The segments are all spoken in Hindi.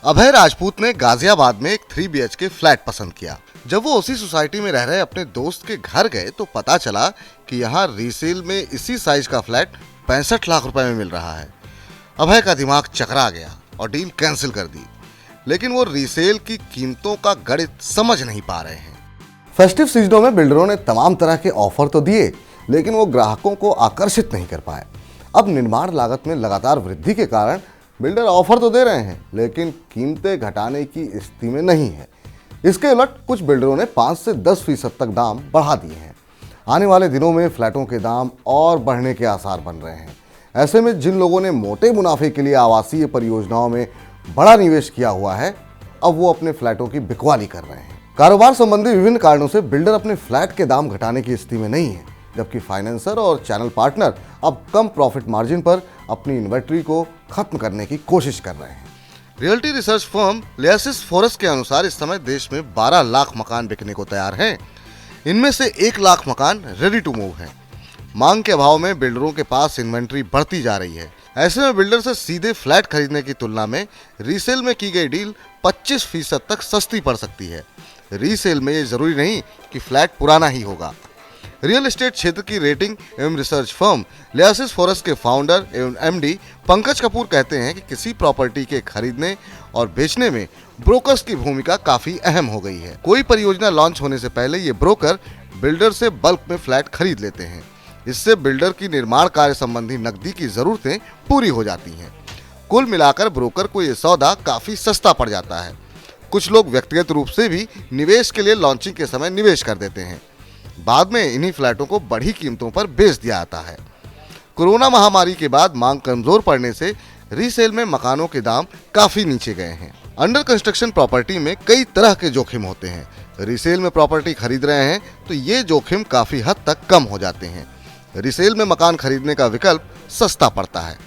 अभय राजपूत ने गाजियाबाद में एक 3 BHK फ्लैट पसंद किया। जब वो उसी सोसाइटी में रह रहे अपने दोस्त के घर गए तो पता चला कि यहाँ रीसेल में इसी साइज का फ्लैट 65 लाख रुपए में मिल रहा है। अभय का दिमाग चकरा गया और डील कैंसिल कर दी, लेकिन वो रीसेल की कीमतों का गणित समझ नहीं पा रहे हैं। फेस्टिव सीजनों में बिल्डरों ने तमाम तरह के ऑफर तो दिए, लेकिन वो ग्राहकों को आकर्षित नहीं कर पाए। अब निर्माण लागत में लगातार वृद्धि के कारण बिल्डर ऑफर तो दे रहे हैं, लेकिन कीमतें घटाने की स्थिति में नहीं है। इसके उलट कुछ बिल्डरों ने 5 से 10% तक दाम बढ़ा दिए हैं। आने वाले दिनों में फ्लैटों के दाम और बढ़ने के आसार बन रहे हैं। ऐसे में जिन लोगों ने मोटे मुनाफे के लिए आवासीय परियोजनाओं में बड़ा निवेश किया हुआ है, अब वो अपने फ्लैटों की बिकवाली कर रहे हैं। कारोबार संबंधी विभिन्न कारणों से बिल्डर अपने फ्लैट के दाम घटाने की स्थिति में नहीं है, जबकि फाइनेंसर और चैनल पार्टनर अब कम प्रॉफिट मार्जिन पर अपनी इन्वेंट्री को खत्म करने की कोशिश कर रहे हैं। रियल्टी रिसर्च फर्म लियासिस फोरस के अनुसार इस समय देश में 12 लाख मकान बिकने को तैयार हैं। इनमें से 1 लाख मकान रेडी टू मूव हैं। मांग के अभाव में बिल्डरों के पास इन्वेंट्री बढ़ती जा रही है। ऐसे में बिल्डर से सीधे फ्लैट खरीदने की तुलना में रीसेल में की गई डील 25% तक सस्ती पड़ सकती है। रीसेल में ये जरूरी नहीं कि फ्लैट पुराना ही होगा। रियल एस्टेट क्षेत्र की रेटिंग एवं रिसर्च फर्म लियासिस फोरस के फाउंडर एवं MD पंकज कपूर कहते हैं कि किसी प्रॉपर्टी के खरीदने और बेचने में ब्रोकर्स की भूमिका काफी अहम हो गई है। कोई परियोजना लॉन्च होने से पहले ये ब्रोकर बिल्डर से बल्क में फ्लैट खरीद लेते हैं। इससे बिल्डर की निर्माण कार्य संबंधी नकदी की जरूरतें पूरी हो जाती हैं। कुल मिलाकर ब्रोकर को ये सौदा काफी सस्ता पड़ जाता है। कुछ लोग व्यक्तिगत रूप से भी निवेश के लिए लॉन्चिंग के समय निवेश कर देते हैं। बाद में इन्हीं फ्लैटों को बढ़ी कीमतों पर बेच दिया जाता है। कोरोना महामारी के बाद मांग कमजोर पड़ने से रीसेल में मकानों के दाम काफी नीचे गए हैं। अंडर कंस्ट्रक्शन प्रॉपर्टी में कई तरह के जोखिम होते हैं। रीसेल में प्रॉपर्टी खरीद रहे हैं तो ये जोखिम काफी हद तक कम हो जाते हैं। रीसेल में मकान खरीदने का विकल्प सस्ता पड़ता है।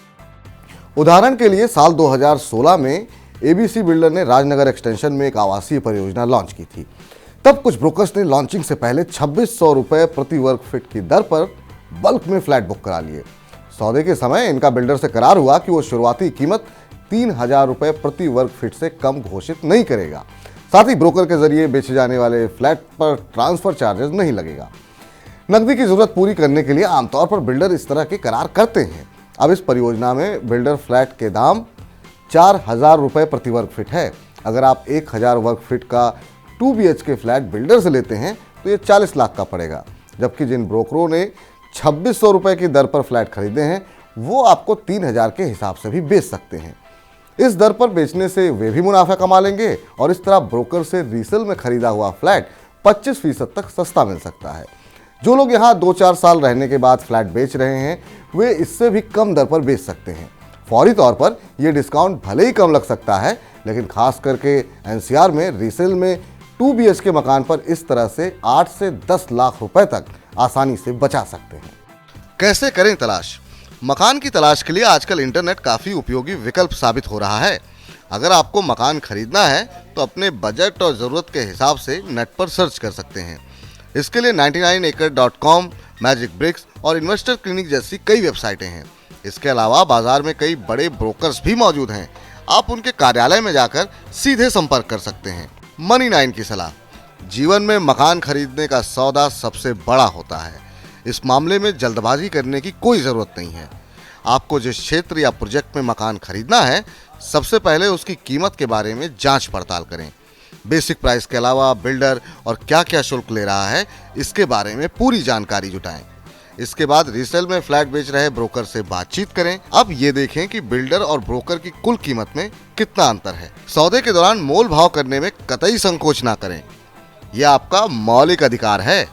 उदाहरण के लिए साल 2016 में ABC बिल्डर ने राजनगर एक्सटेंशन में एक आवासीय परियोजना लॉन्च की थी। तब कुछ ब्रोकर्स ने लॉन्चिंग से पहले 2600 रुपए प्रति वर्ग फीट की दर पर बल्क में फ्लैट बुक करा लिए। सौदे के समय इनका बिल्डर से करार हुआ कि वो शुरुआती कीमत 3000 रुपए प्रति वर्ग फीट से कम घोषित नहीं करेगा। साथ ही ब्रोकर के जरिए बेचे जाने वाले फ्लैट पर ट्रांसफर चार्जेस नहीं लगेगा। नकदी की जरूरत पूरी करने के लिए आमतौर पर बिल्डर इस तरह के करार करते हैं। अब इस परियोजना में बिल्डर फ्लैट के दाम 4000 रुपए प्रति वर्ग फीट है। अगर आप 1000 वर्ग फीट का 2 BHK फ्लैट बिल्डर से लेते हैं तो ये 40 लाख का पड़ेगा, जबकि जिन ब्रोकरों ने 2600 रुपए की दर पर फ्लैट खरीदे हैं वो आपको 3000 के हिसाब से भी बेच सकते हैं। इस दर पर बेचने से वे भी मुनाफा कमा लेंगे और इस तरह ब्रोकर से रीसेल में खरीदा हुआ फ्लैट 25% तक सस्ता मिल सकता है। जो लोग यहाँ 2-4 साल रहने के बाद फ्लैट बेच रहे हैं वे इससे भी कम दर पर बेच सकते हैं। फौरी तौर पर यह डिस्काउंट भले ही कम लग सकता है, लेकिन खास करके NCR में रीसेल में 2 BHK मकान पर इस तरह से 8 से 10 लाख रुपए तक आसानी से बचा सकते हैं। कैसे करें तलाश? मकान की तलाश के लिए आजकल इंटरनेट काफ़ी उपयोगी विकल्प साबित हो रहा है। अगर आपको मकान खरीदना है तो अपने बजट और ज़रूरत के हिसाब से नेट पर सर्च कर सकते हैं। इसके लिए 99acre.com, मैजिक ब्रिक्स और इन्वेस्टर क्लिनिक जैसी कई वेबसाइटें हैं। इसके अलावा बाजार में कई बड़े ब्रोकर्स भी मौजूद हैं। आप उनके कार्यालय में जाकर सीधे संपर्क कर सकते हैं। मनी 9 की सलाह: जीवन में मकान खरीदने का सौदा सबसे बड़ा होता है। इस मामले में जल्दबाजी करने की कोई ज़रूरत नहीं है। आपको जिस क्षेत्र या प्रोजेक्ट में मकान खरीदना है, सबसे पहले उसकी कीमत के बारे में जांच पड़ताल करें। बेसिक प्राइस के अलावा बिल्डर और क्या क्या शुल्क ले रहा है, इसके बारे में पूरी जानकारी जुटाएं। इसके बाद रीसेल में फ्लैट बेच रहे ब्रोकर से बातचीत करें। अब ये देखें कि बिल्डर और ब्रोकर की कुल कीमत में कितना अंतर है। सौदे के दौरान मोल भाव करने में कतई संकोच ना करें। यह आपका मौलिक अधिकार है।